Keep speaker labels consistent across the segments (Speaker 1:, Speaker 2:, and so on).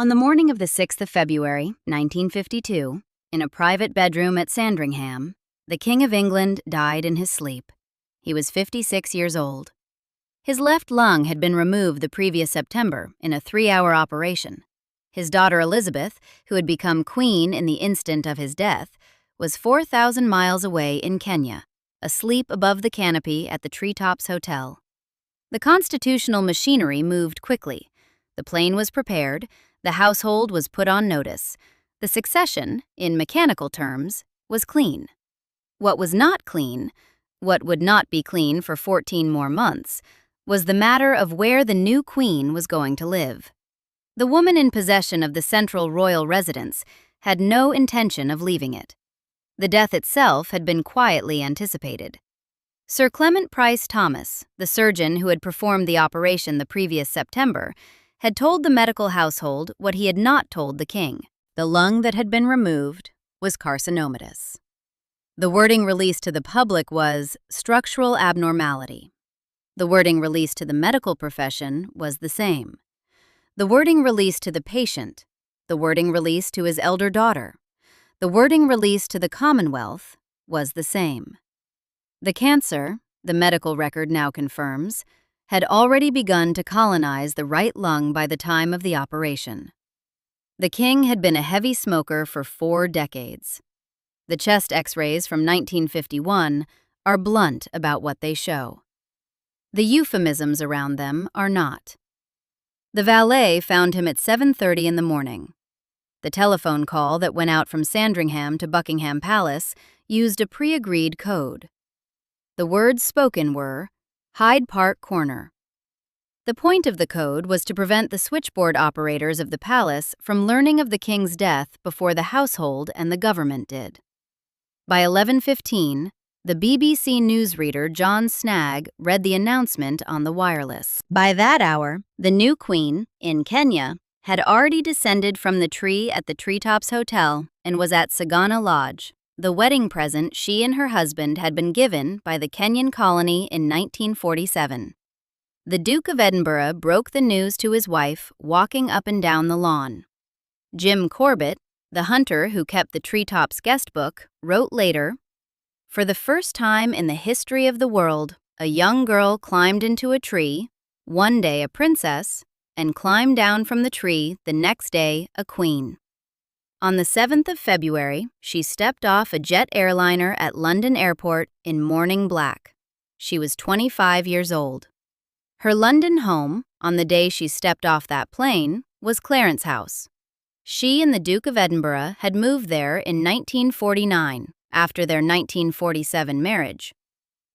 Speaker 1: On the morning of the 6th of February, 1952, in a private bedroom at Sandringham, the King of England died in his sleep. He was 56 years old. His left lung had been removed the previous September in a 3-hour operation. His daughter Elizabeth, who had become queen in the instant of his death, was 4,000 miles away in Kenya, asleep above the canopy at the Treetops Hotel. The constitutional machinery moved quickly. The plane was prepared. The household was put on notice. The succession, in mechanical terms, was clean. What was not clean, what would not be clean for 14 more months, was the matter of where the new queen was going to live. The woman in possession of the central royal residence had no intention of leaving it. The death itself had been quietly anticipated. Sir Clement Price Thomas, the surgeon who had performed the operation the previous September, had told the medical household what he had not told the king. The lung that had been removed was carcinomatous. The wording released to the public was structural abnormality. The wording released to the medical profession was the same. The wording released to the patient, the wording released to his elder daughter, the wording released to the Commonwealth was the same. The cancer, the medical record now confirms, had already begun to colonize the right lung by the time of the operation. The king had been a heavy smoker for 4 decades. The chest x-rays from 1951 are blunt about what they show. The euphemisms around them are not. The valet found him at 7:30 in the morning. The telephone call that went out from Sandringham to Buckingham Palace used a pre-agreed code. The words spoken were, Hyde Park Corner. The point of the code was to prevent the switchboard operators of the palace from learning of the king's death before the household and the government did. By 11:15, the BBC newsreader John Snagg read the announcement on the wireless. By that hour, the new queen, in Kenya, had already descended from the tree at the Treetops Hotel and was at Sagana Lodge, the wedding present she and her husband had been given by the Kenyan colony in 1947. The Duke of Edinburgh broke the news to his wife walking up and down the lawn. Jim Corbett, the hunter who kept the Treetops guest book, wrote later, "For the first time in the history of the world, a young girl climbed into a tree, one day a princess, and climbed down from the tree the next day a queen." On the 7th of February, she stepped off a jet airliner at London Airport in morning black. She was 25 years old. Her London home, on the day she stepped off that plane, was Clarence House. She and the Duke of Edinburgh had moved there in 1949, after their 1947 marriage.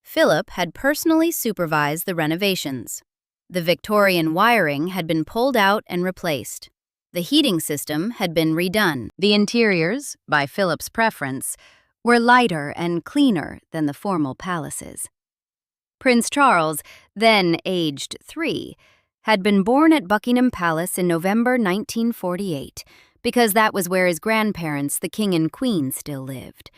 Speaker 1: Philip had personally supervised the renovations. The Victorian wiring had been pulled out and replaced. The heating system had been redone. The interiors, by Philip's preference, were lighter and cleaner than the formal palaces. Prince Charles, then aged 3, had been born at Buckingham Palace in November 1948, because that was where his grandparents, the King and Queen, still lived.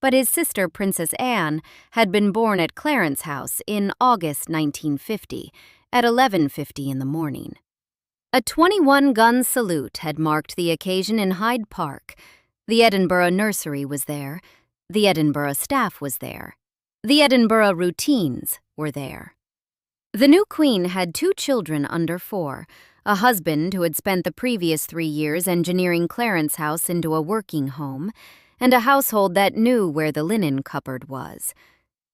Speaker 1: But his sister, Princess Anne, had been born at Clarence House in August 1950, at 11:50 in the morning. A 21-gun salute had marked the occasion in Hyde Park. The Edinburgh nursery was there. The Edinburgh staff was there. The Edinburgh routines were there. The new queen had 2 children under 4, a husband who had spent the previous 3 years engineering Clarence House into a working home, and a household that knew where the linen cupboard was.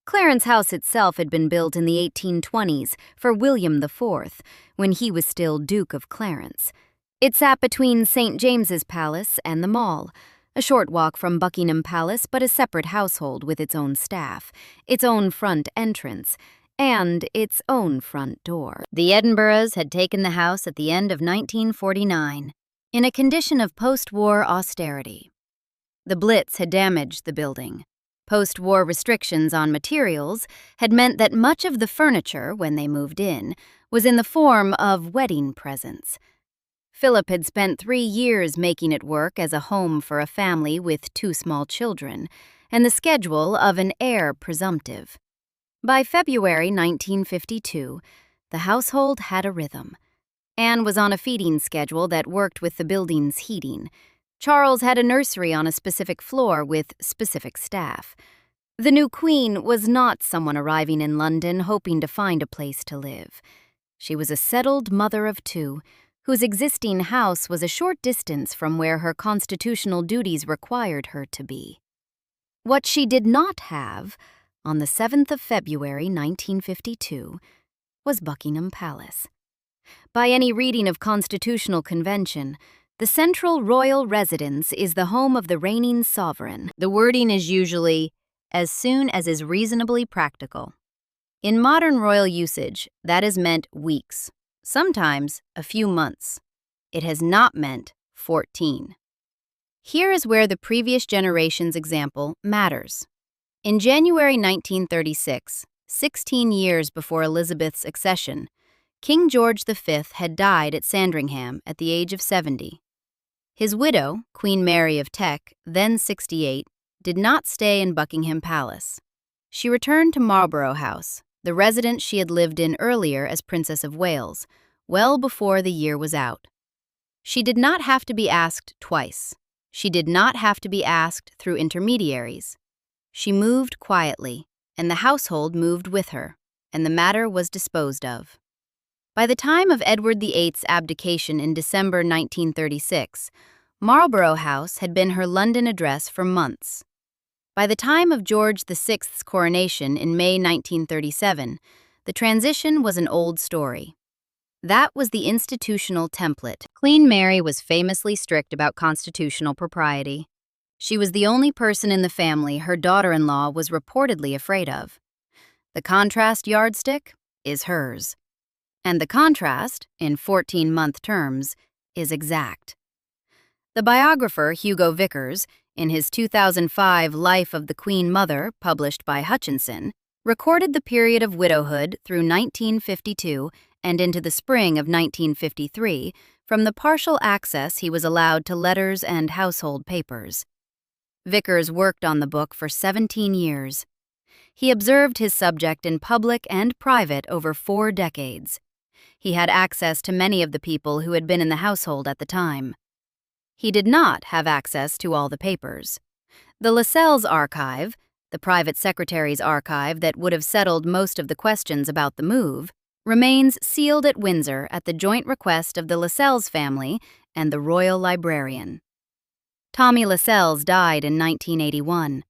Speaker 1: Clarence House itself had been built in the 1820s for William IV, when he was still Duke of Clarence. It sat between St. James's Palace and the Mall, a short walk from Buckingham Palace, but a separate household with its own staff, its own front entrance, and its own front door. The Edinburghs had taken the house at the end of 1949, in a condition of post-war austerity. The Blitz had damaged the building. Post-war restrictions on materials had meant that much of the furniture, when they moved in, was in the form of wedding presents. Philip had spent 3 years making it work as a home for a family with 2 small children, and the schedule of an heir presumptive. By February 1952, the household had a rhythm. Anne was on a feeding schedule that worked with the building's heating. Charles had a nursery on a specific floor with specific staff. The new queen was not someone arriving in London hoping to find a place to live. She was a settled mother of two, whose existing house was a short distance from where her constitutional duties required her to be. What she did not have, on the 7th of February 1952, was Buckingham Palace. By any reading of Constitutional Convention, the central royal residence is the home of the reigning sovereign. The wording is usually, as soon as is reasonably practical. In modern royal usage, that has meant weeks, sometimes a few months. It has not meant 14. Here is where the previous generation's example matters. In January 1936, 16 years before Elizabeth's accession, King George V had died at Sandringham at the age of 70. His widow, Queen Mary of Teck, then 68, did not stay in Buckingham Palace. She returned to Marlborough House, the residence she had lived in earlier as Princess of Wales, well before the year was out. She did not have to be asked twice. She did not have to be asked through intermediaries. She moved quietly, and the household moved with her, and the matter was disposed of. By the time of Edward VIII's abdication in December 1936, Marlborough House had been her London address for months. By the time of George VI's coronation in May 1937, the transition was an old story. That was the institutional template. Queen Mary was famously strict about constitutional propriety. She was the only person in the family her daughter-in-law was reportedly afraid of. The contrast yardstick is hers. And the contrast, in 14-month terms, is exact. The biographer Hugo Vickers, in his 2005 Life of the Queen Mother, published by Hutchinson, recorded the period of widowhood through 1952 and into the spring of 1953 from the partial access he was allowed to letters and household papers. Vickers worked on the book for 17 years. He observed his subject in public and private over 4 decades. He had access to many of the people who had been in the household at the time. He did not have access to all the papers. The Lascelles archive, the private secretary's archive that would have settled most of the questions about the move, remains sealed at Windsor at the joint request of the Lascelles family and the royal librarian. Tommy Lascelles died in 1981.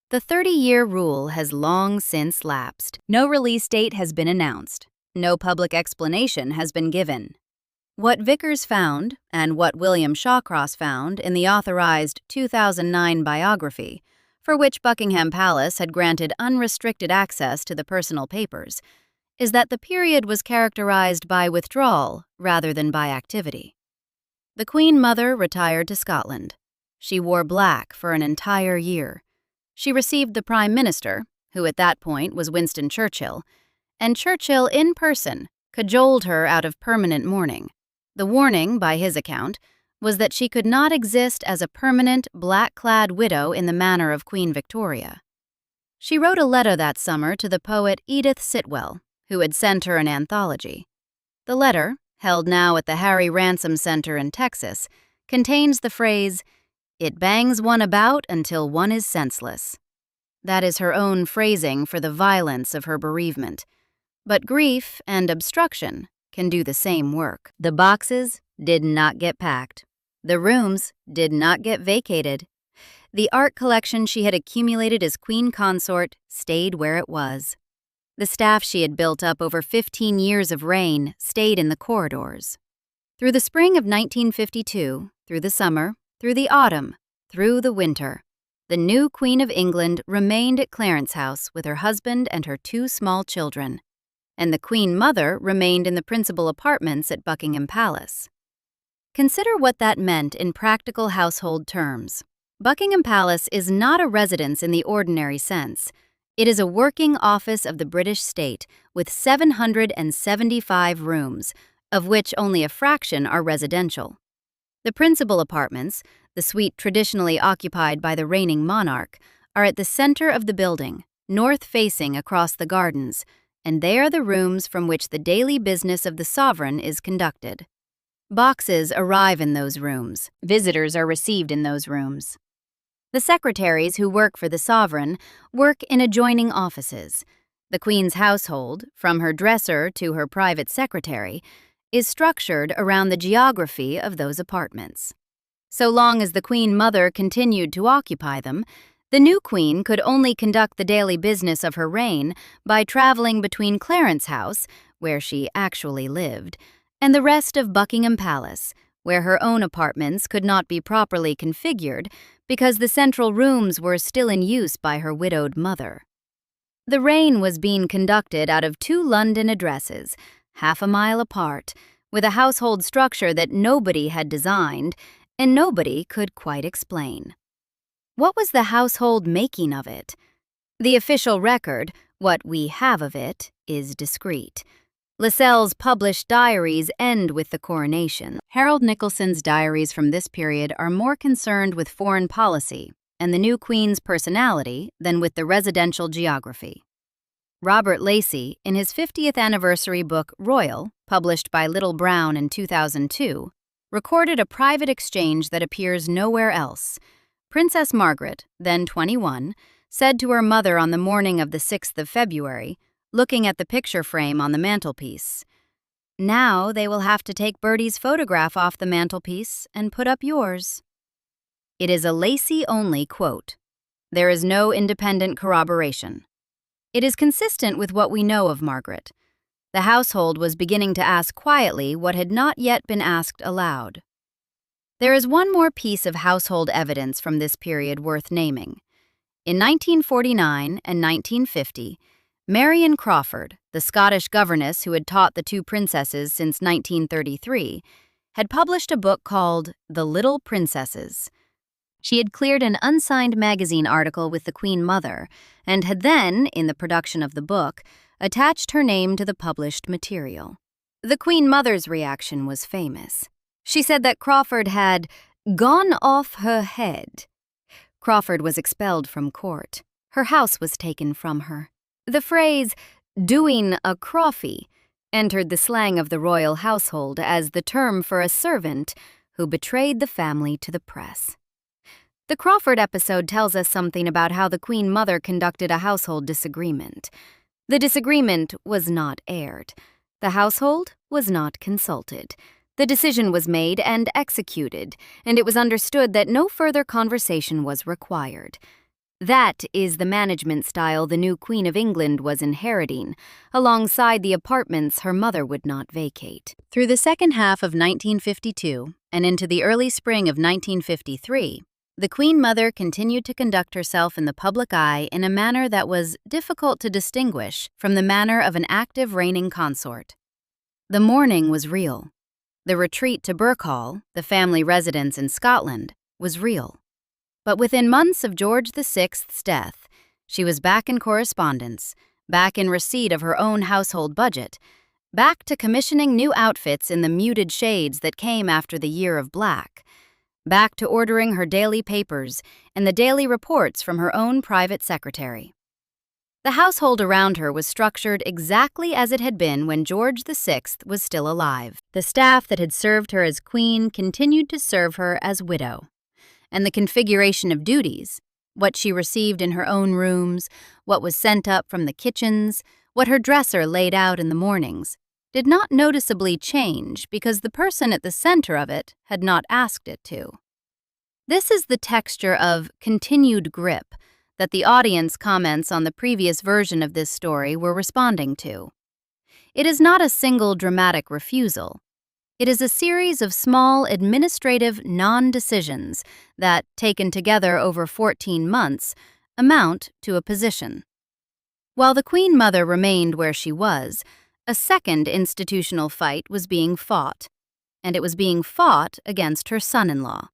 Speaker 1: The 30-year rule has long since lapsed. No release date has been announced. No public explanation has been given. What Vickers found, and what William Shawcross found in the authorized 2009 biography, for which Buckingham Palace had granted unrestricted access to the personal papers, is that the period was characterized by withdrawal rather than by activity. The Queen Mother retired to Scotland. She wore black for an entire year. She received the Prime Minister, who at that point was Winston Churchill, and Churchill in person cajoled her out of permanent mourning. The warning, by his account, was that she could not exist as a permanent, black-clad widow in the manner of Queen Victoria. She wrote a letter that summer to the poet Edith Sitwell, who had sent her an anthology. The letter, held now at the Harry Ransom Center in Texas, contains the phrase, "It bangs one about until one is senseless." That is her own phrasing for the violence of her bereavement. But grief and obstruction can do the same work. The boxes did not get packed. The rooms did not get vacated. The art collection she had accumulated as queen consort stayed where it was. The staff she had built up over 15 years of reign stayed in the corridors. Through the spring of 1952, through the summer, through the autumn, through the winter, the new Queen of England remained at Clarence House with her husband and her 2 small children, and the Queen Mother remained in the principal apartments at Buckingham Palace. Consider what that meant in practical household terms. Buckingham Palace is not a residence in the ordinary sense. It is a working office of the British state with 775 rooms, of which only a fraction are residential. The principal apartments, the suite traditionally occupied by the reigning monarch, are at the center of the building, north-facing across the gardens, and they are the rooms from which the daily business of the sovereign is conducted. Boxes arrive in those rooms. Visitors are received in those rooms. The secretaries who work for the sovereign work in adjoining offices. The Queen's household, from her dresser to her private secretary, is structured around the geography of those apartments. So long as the Queen Mother continued to occupy them, the new Queen could only conduct the daily business of her reign by traveling between Clarence House, where she actually lived, and the rest of Buckingham Palace, where her own apartments could not be properly configured because the central rooms were still in use by her widowed mother. The reign was being conducted out of 2 London addresses, half a mile apart, with a household structure that nobody had designed and nobody could quite explain. What was the household making of it? The official record, what we have of it, is discreet. Lascelles' published diaries end with the coronation. Harold Nicholson's diaries from this period are more concerned with foreign policy and the new Queen's personality than with the residential geography. Robert Lacey, in his 50th anniversary book Royal, published by Little Brown in 2002, recorded a private exchange that appears nowhere else. Princess Margaret, then 21, said to her mother on the morning of the 6th of February, looking at the picture frame on the mantelpiece, "Now they will have to take Bertie's photograph off the mantelpiece and put up yours." It is a Lacey-only quote. There is no independent corroboration. It is consistent with what we know of Margaret. The household was beginning to ask quietly what had not yet been asked aloud. There is one more piece of household evidence from this period worth naming. In 1949 and 1950, Marion Crawford, the Scottish governess who had taught the 2 princesses since 1933, had published a book called The Little Princesses. She had cleared an unsigned magazine article with the Queen Mother and had then, in the production of the book, attached her name to the published material. The Queen Mother's reaction was famous. She said that Crawford had gone off her head. Crawford was expelled from court. Her house was taken from her. The phrase, "doing a Crawfie," entered the slang of the royal household as the term for a servant who betrayed the family to the press. The Crawford episode tells us something about how the Queen Mother conducted a household disagreement. The disagreement was not aired. The household was not consulted. The decision was made and executed, and it was understood that no further conversation was required. That is the management style the new Queen of England was inheriting, alongside the apartments her mother would not vacate. Through the second half of 1952 and into the early spring of 1953, the Queen Mother continued to conduct herself in the public eye in a manner that was difficult to distinguish from the manner of an active reigning consort. The mourning was real. The retreat to Birkhall, the family residence in Scotland, was real. But within months of George VI's death, she was back in correspondence, back in receipt of her own household budget, back to commissioning new outfits in the muted shades that came after the Year of Black, back to ordering her daily papers and the daily reports from her own private secretary. The household around her was structured exactly as it had been when George VI was still alive. The staff that had served her as queen continued to serve her as widow. And the configuration of duties, what she received in her own rooms, what was sent up from the kitchens, what her dresser laid out in the mornings, did not noticeably change because the person at the center of it had not asked it to. This is the texture of continued grip that the audience comments on the previous version of this story were responding to. It is not a single dramatic refusal. It is a series of small administrative non-decisions that, taken together over 14 months, amount to a position. While the Queen Mother remained where she was, a second institutional fight was being fought, and it was being fought against her son-in-law.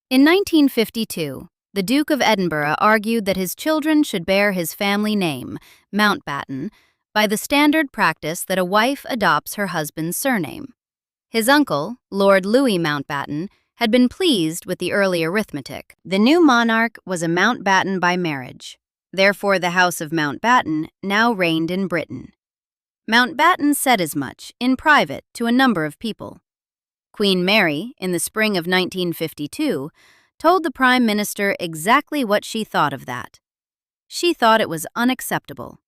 Speaker 1: In 1952, the Duke of Edinburgh argued that his children should bear his family name, Mountbatten, by the standard practice that a wife adopts her husband's surname. His uncle, Lord Louis Mountbatten, had been pleased with the early arithmetic. The new monarch was a Mountbatten by marriage. Therefore, the House of Mountbatten now reigned in Britain. Mountbatten said as much, in private, to a number of people. Queen Mary, in the spring of 1952, told the Prime Minister exactly what she thought of that. She thought it was unacceptable.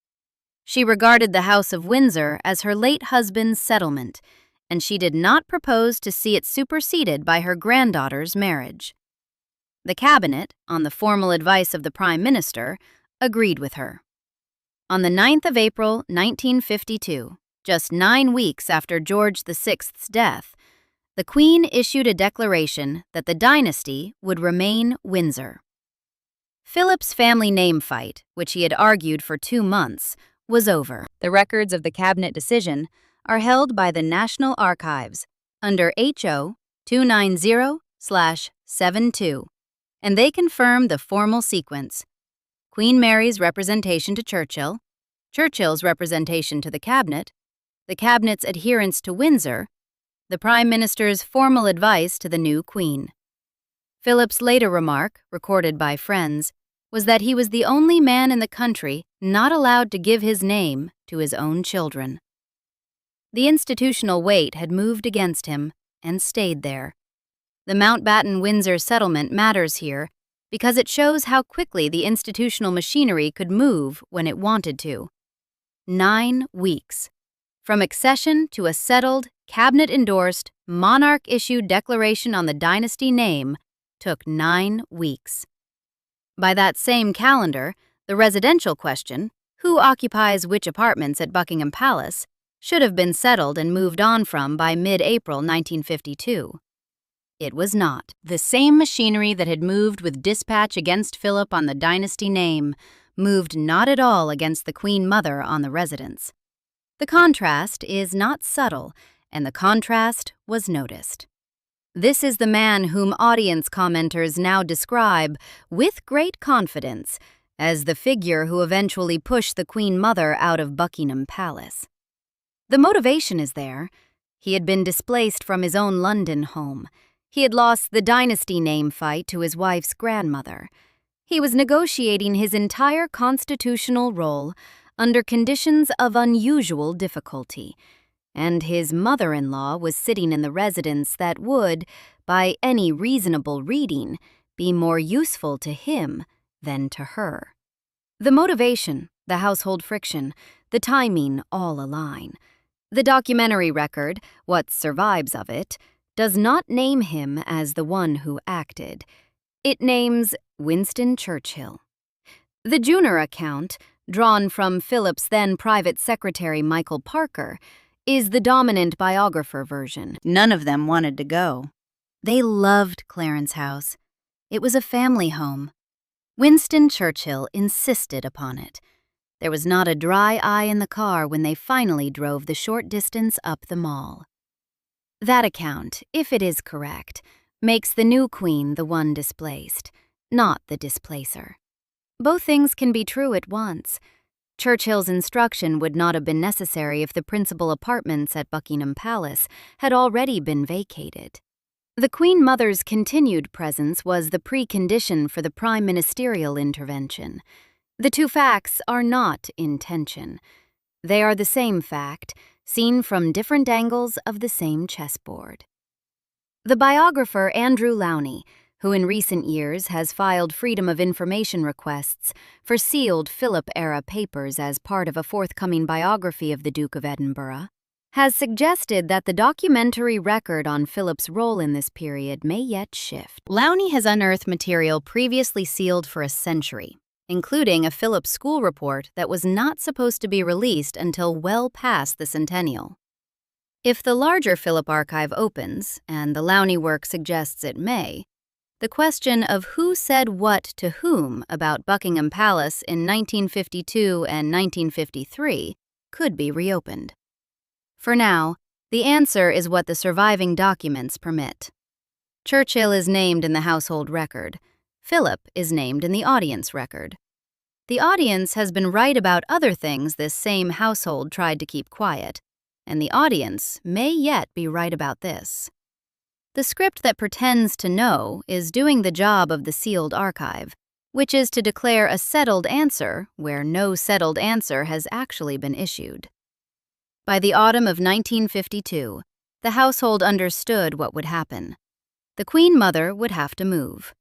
Speaker 1: She regarded the House of Windsor as her late husband's settlement, and she did not propose to see it superseded by her granddaughter's marriage. The Cabinet, on the formal advice of the Prime Minister, agreed with her. On the 9th of April, 1952, just 9 weeks after George VI's death, the Queen issued a declaration that the dynasty would remain Windsor. Philip's family name fight, which he had argued for 2 months, was over. The records of the Cabinet decision are held by the National Archives under HO 290/72, and they confirm the formal sequence: Queen Mary's representation to Churchill, Churchill's representation to the Cabinet's adherence to Windsor, the Prime Minister's formal advice to the new Queen. Philip's later remark, recorded by friends, was that he was the only man in the country not allowed to give his name to his own children. The institutional weight had moved against him and stayed there. The Mountbatten-Windsor settlement matters here because it shows how quickly the institutional machinery could move when it wanted to. 9 weeks. From accession to a settled, Cabinet-endorsed, monarch-issued declaration on the dynasty name took 9 weeks. By that same calendar, the residential question, who occupies which apartments at Buckingham Palace, should have been settled and moved on from by mid-April 1952. It was not. The same machinery that had moved with dispatch against Philip on the dynasty name moved not at all against the Queen Mother on the residence. The contrast is not subtle, and the contrast was noticed. This is the man whom audience commenters now describe, with great confidence, as the figure who eventually pushed the Queen Mother out of Buckingham Palace. The motivation is there. He had been displaced from his own London home. He had lost the dynasty name fight to his wife's grandmother. He was negotiating his entire constitutional role under conditions of unusual difficulty, and his mother-in-law was sitting in the residence that would, by any reasonable reading, be more useful to him than to her. The motivation, the household friction, the timing all align. The documentary record, what survives of it, does not name him as the one who acted. It names Winston Churchill. The Junior account, drawn from Philip's then private secretary Michael Parker, is the dominant biographer version. None of them wanted to go. They loved Clarence House. It was a family home. Winston Churchill insisted upon it. There was not a dry eye in the car when they finally drove the short distance up the Mall. That account, if it is correct, makes the new queen the one displaced, not the displacer. Both things can be true at once. Churchill's instruction would not have been necessary if the principal apartments at Buckingham Palace had already been vacated. The Queen Mother's continued presence was the precondition for the prime ministerial intervention. The two facts are not in tension. They are the same fact, seen from different angles of the same chessboard. The biographer Andrew Lowney, who in recent years has filed Freedom of Information requests for sealed Philip-era papers as part of a forthcoming biography of the Duke of Edinburgh, has suggested that the documentary record on Philip's role in this period may yet shift. Lowney has unearthed material previously sealed for a century, including a Philip school report that was not supposed to be released until well past the centennial. If the larger Philip archive opens, and the Lowney work suggests it may, the question of who said what to whom about Buckingham Palace in 1952 and 1953 could be reopened. For now, the answer is what the surviving documents permit. Churchill is named in the household record. Philip is named in the audience record. The audience has been right about other things this same household tried to keep quiet, and the audience may yet be right about this. The script that pretends to know is doing the job of the sealed archive, which is to declare a settled answer where no settled answer has actually been issued. By the autumn of 1952, the household understood what would happen. The Queen Mother would have to move.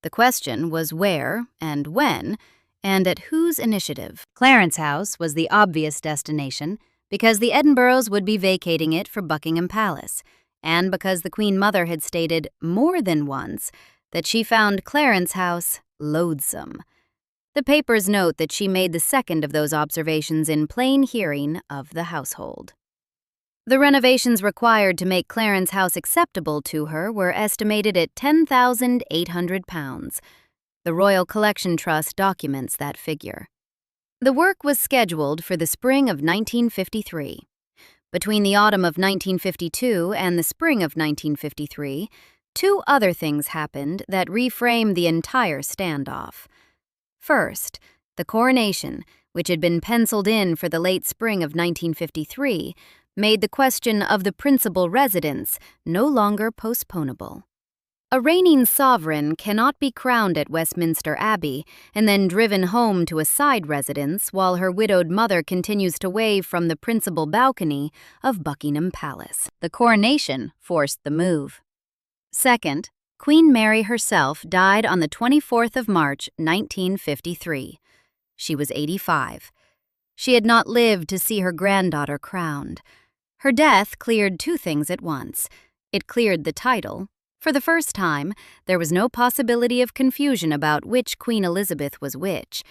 Speaker 1: The question was where and when, and at whose initiative. Clarence House was the obvious destination because the Edinburghs would be vacating it for Buckingham Palace, and because the Queen Mother had stated more than once that she found Clarence House loathsome. The papers note that she made the second of those observations in plain hearing of the household. The renovations required to make Clarence House acceptable to her were estimated at £10,800. The Royal Collection Trust documents that figure. The work was scheduled for the spring of 1953. Between the autumn of 1952 and the spring of 1953, two other things happened that reframed the entire standoff. First, the coronation, which had been penciled in for the late spring of 1953, made the question of the principal residence no longer postponable. A reigning sovereign cannot be crowned at Westminster Abbey and then driven home to a side residence while her widowed mother continues to wave from the principal balcony of Buckingham Palace. The coronation forced the move. Second, Queen Mary herself died on the 24th of March, 1953. She was 85. She had not lived to see her granddaughter crowned. Her death cleared two things at once. It cleared the title. For the first time, there was no possibility of confusion about which Queen Elizabeth was which,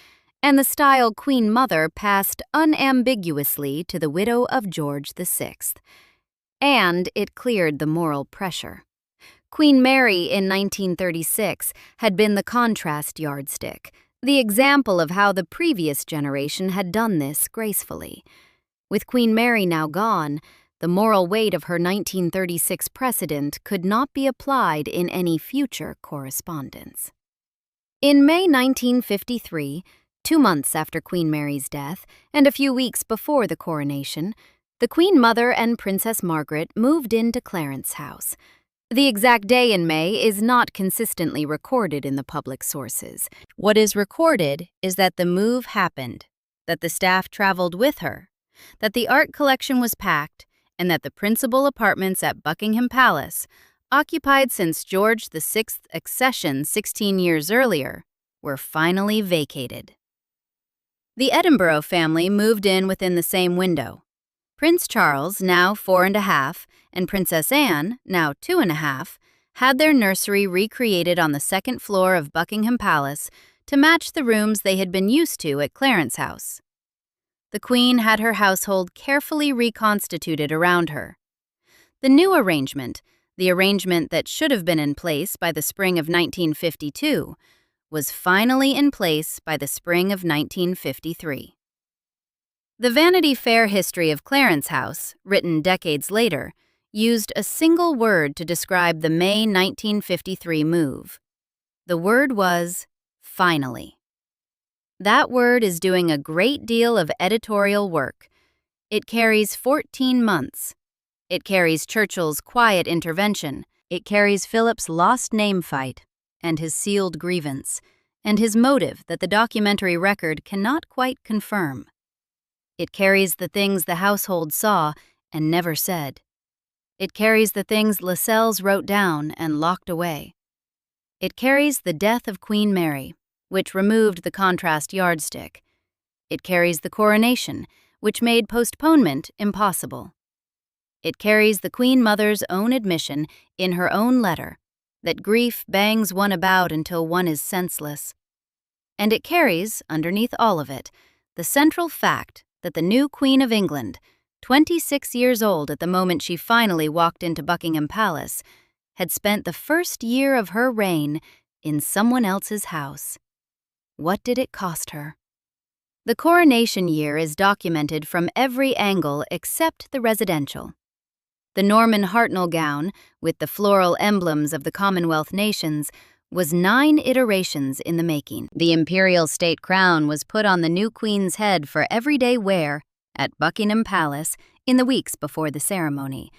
Speaker 1: and the style Queen Mother passed unambiguously to the widow of George VI. And it cleared the moral pressure. Queen Mary in 1936 had been the contrast yardstick, the example of how the previous generation had done this gracefully. With Queen Mary now gone, the moral weight of her 1936 precedent could not be applied in any future correspondence. In May 1953, 2 months after Queen Mary's death and a few weeks before the coronation, the Queen Mother and Princess Margaret moved into Clarence House. The exact day in May is not consistently recorded in the public sources. What is recorded is that the move happened, that the staff traveled with her, that the art collection was packed, and that the principal apartments at Buckingham Palace, occupied since George VI's accession 16 years earlier, were finally vacated. The Edinburgh family moved in within the same window. Prince Charles, now 4.5, and Princess Anne, now 2.5, had their nursery recreated on the second floor of Buckingham Palace to match the rooms they had been used to at Clarence House. The Queen had her household carefully reconstituted around her. The new arrangement, the arrangement that should have been in place by the spring of 1952, was finally in place by the spring of 1953. The Vanity Fair history of Clarence House, written decades later, used a single word to describe the May 1953 move. The word was finally. That word is doing a great deal of editorial work. It carries 14 months. It carries Churchill's quiet intervention. It carries Philip's lost name fight, and his sealed grievance, and his motive that the documentary record cannot quite confirm. It carries the things the household saw and never said. It carries the things Lascelles wrote down and locked away. It carries the death of Queen Mary, which removed the contrast yardstick. It carries the coronation, which made postponement impossible. It carries the Queen Mother's own admission in her own letter that grief bangs one about until one is senseless. And it carries, underneath all of it, the central fact that the new Queen of England, 26 years old at the moment she finally walked into Buckingham Palace, had spent the first year of her reign in someone else's house. What did it cost her? The coronation year is documented from every angle except the residential. The Norman Hartnell gown, with the floral emblems of the Commonwealth nations, was 9 iterations in the making. The imperial state crown was put on the new queen's head for everyday wear at Buckingham Palace in the weeks before the ceremony.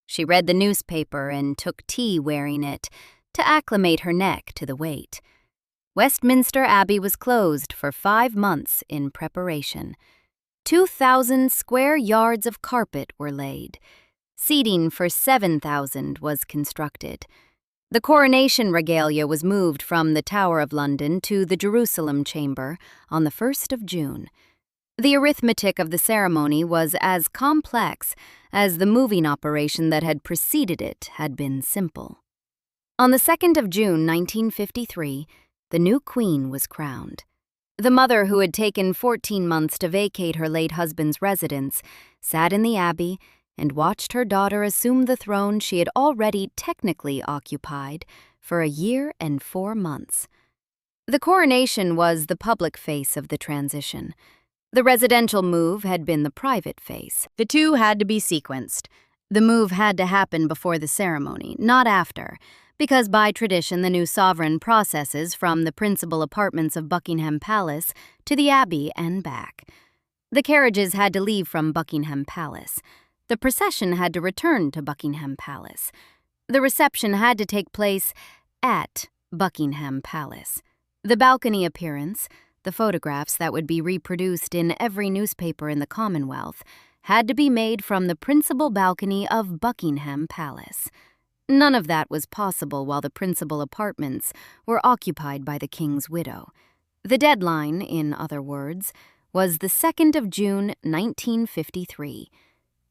Speaker 1: She read the newspaper and took tea wearing it to acclimate her neck to the weight. Westminster Abbey was closed for 5 months in preparation. 2,000 square yards of carpet were laid. Seating for 7,000 was constructed. The coronation regalia was moved from the Tower of London to the Jerusalem Chamber on the 1st of June. The arithmetic of the ceremony was as complex as the moving operation that had preceded it had been simple. On the 2nd of June, 1953, the new queen was crowned. The mother, who had taken 14 months to vacate her late husband's residence, sat in the abbey and watched her daughter assume the throne she had already technically occupied for a year and 4 months. The coronation was the public face of the transition. The residential move had been the private face. The two had to be sequenced. The move had to happen before the ceremony, not after, because by tradition the new sovereign processes from the principal apartments of Buckingham Palace to the Abbey and back. The carriages had to leave from Buckingham Palace. The procession had to return to Buckingham Palace. The reception had to take place at Buckingham Palace. The balcony appearance, the photographs that would be reproduced in every newspaper in the Commonwealth, had to be made from the principal balcony of Buckingham Palace. None of that was possible while the principal apartments were occupied by the king's widow. The deadline, in other words, was the 2nd of June, 1953.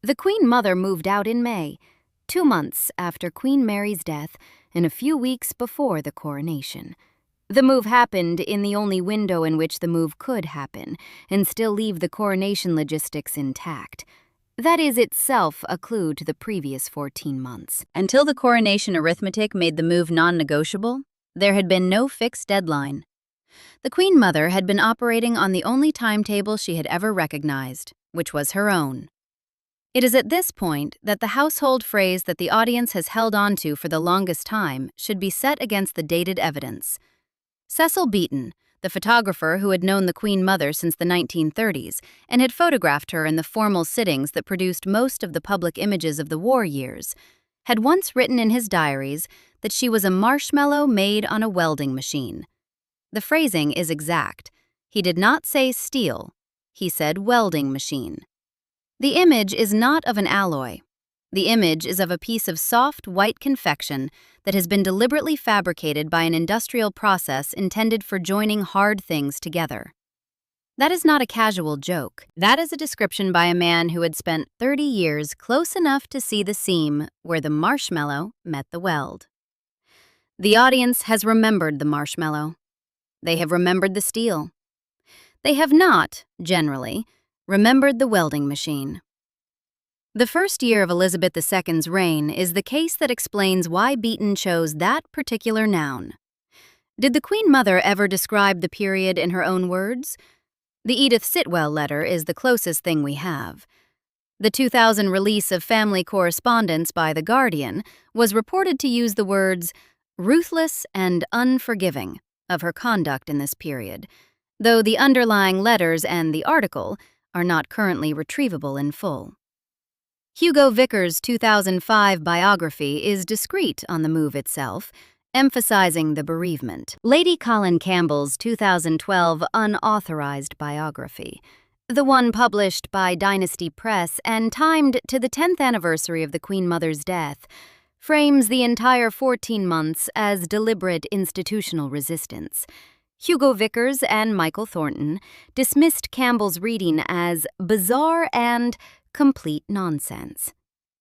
Speaker 1: The Queen Mother moved out in May, 2 months after Queen Mary's death and a few weeks before the coronation. The move happened in the only window in which the move could happen and still leave the coronation logistics intact. That is itself a clue to the previous 14 months. Until the coronation arithmetic made the move non-negotiable, there had been no fixed deadline. The Queen Mother had been operating on the only timetable she had ever recognized, which was her own. It is at this point that the household phrase that the audience has held on to for the longest time should be set against the dated evidence. Cecil Beaton, the photographer who had known the Queen Mother since the 1930s and had photographed her in the formal sittings that produced most of the public images of the war years, had once written in his diaries that she was a marshmallow made on a welding machine. The phrasing is exact. He did not say steel. He said welding machine. The image is not of an alloy. The image is of a piece of soft, white confection that has been deliberately fabricated by an industrial process intended for joining hard things together. That is not a casual joke. That is a description by a man who had spent 30 years close enough to see the seam where the marshmallow met the weld. The audience has remembered the marshmallow. They have remembered the steel. They have not, generally, remembered the welding machine. The first year of Elizabeth II's reign is the case that explains why Beaton chose that particular noun. Did the Queen Mother ever describe the period in her own words? The Edith Sitwell letter is the closest thing we have. The 2000 release of family correspondence by The Guardian was reported to use the words ruthless and unforgiving of her conduct in this period, though the underlying letters and the article are not currently retrievable in full. Hugo Vickers' 2005 biography is discreet on the move itself, emphasizing the bereavement. Lady Colin Campbell's 2012 unauthorized biography, the one published by Dynasty Press and timed to the 10th anniversary of the Queen Mother's death, frames the entire 14 months as deliberate institutional resistance. Hugo Vickers and Michael Thornton dismissed Campbell's reading as bizarre and complete nonsense.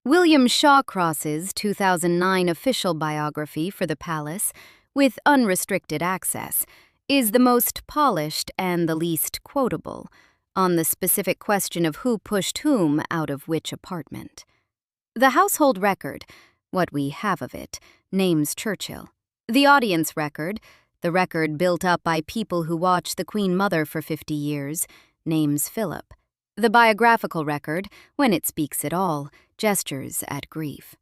Speaker 1: William Shawcross's 2009 official biography for the palace, with unrestricted access, is the most polished and the least quotable, on the specific question of who pushed whom out of which apartment. The household record, what we have of it, names Churchill. The audience record, the record built up by people who watched the Queen Mother for 50 years, names Philip. The biographical record, when it speaks at all, gestures at grief.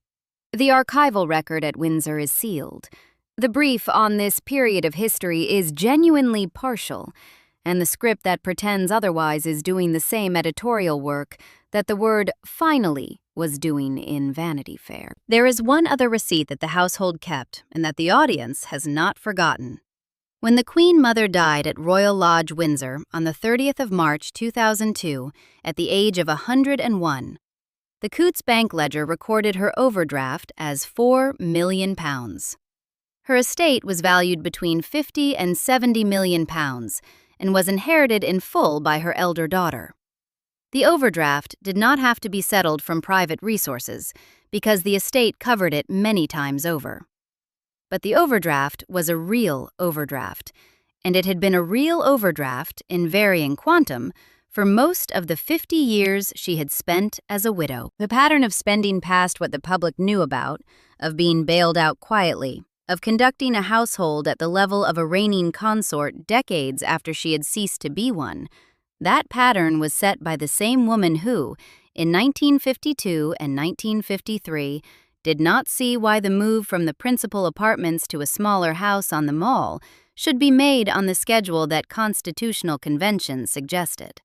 Speaker 1: The archival record at Windsor is sealed. The brief on this period of history is genuinely partial, and the script that pretends otherwise is doing the same editorial work that the word finally was doing in Vanity Fair. There is one other receipt that the household kept and that the audience has not forgotten. When the Queen Mother died at Royal Lodge, Windsor, on the 30th of March 2002, at the age of 101, the Coutts Bank ledger recorded her overdraft as £4 million. Her estate was valued between £50 and £70 million and was inherited in full by her elder daughter. The overdraft did not have to be settled from private resources because the estate covered it many times over. But the overdraft was a real overdraft, and it had been a real overdraft in varying quantum for most of the 50 years she had spent as a widow. The pattern of spending past what the public knew about, of being bailed out quietly, of conducting a household at the level of a reigning consort decades after she had ceased to be one, that pattern was set by the same woman who, in 1952 and 1953, did not see why the move from the principal apartments to a smaller house on the Mall should be made on the schedule that constitutional convention suggested.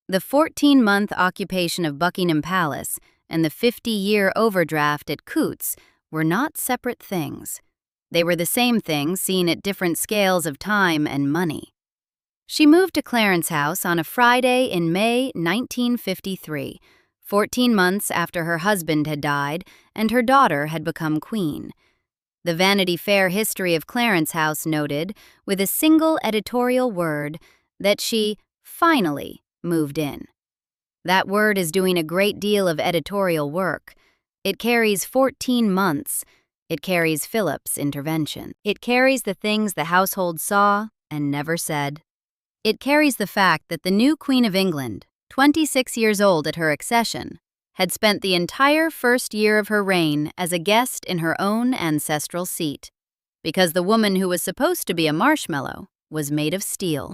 Speaker 1: The 14-month occupation of Buckingham Palace and the 50-year overdraft at Coutts were not separate things. They were the same thing seen at different scales of time and money. She moved to Clarence House on a Friday in May 1953, 14 months after her husband had died and her daughter had become queen. The Vanity Fair history of Clarence House noted, with a single editorial word, that she finally moved in. That word is doing a great deal of editorial work. It carries 14 months. It carries Philip's intervention. It carries the things the household saw and never said. It carries the fact that the new Queen of England, 26 years old at her accession, had spent the entire first year of her reign as a guest in her own ancestral seat, because the woman who was supposed to be a marshmallow was made of steel.